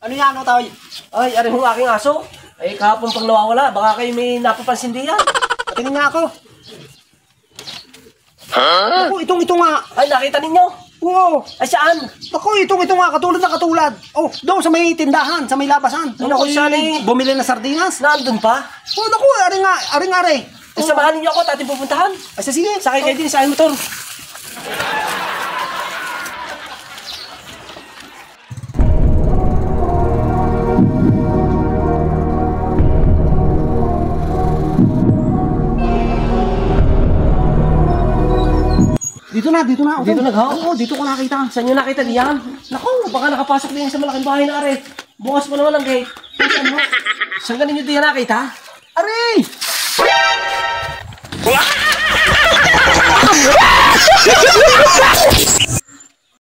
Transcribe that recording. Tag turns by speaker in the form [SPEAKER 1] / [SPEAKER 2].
[SPEAKER 1] Ano yan, o tayo?
[SPEAKER 2] Ay, ari ho aking aso. Ay, kahapon pang nawawala. Baka kayo may napapansin din yan.
[SPEAKER 1] Tingin nga ako. Ako, ito nga.
[SPEAKER 2] Ay, nakita ninyo?
[SPEAKER 1] Oo.
[SPEAKER 2] Ay, saan?
[SPEAKER 1] Ako, ito nga. Katulad na katulad. Oh, doon sa may tindahan, sa may labasan.
[SPEAKER 2] Ay, naku, sali.
[SPEAKER 1] Bumili na sardinas.
[SPEAKER 2] Nandun pa?
[SPEAKER 1] Oh, naku, ari nga.
[SPEAKER 2] Ay, samahan ninyo ako at ating pupuntahan.
[SPEAKER 1] Ay, sige.
[SPEAKER 2] Sakay kayo din sa aking motor.
[SPEAKER 1] Dito na.
[SPEAKER 2] Dito na, ha?
[SPEAKER 1] Oo, dito ko nakita.
[SPEAKER 2] Saan nyo nakita diyan? Naku, baka nakapasok din sa malaking bahay na are. Bukas pa naman ang gate. Saan ganin nyo diyan nakita?
[SPEAKER 1] Ari!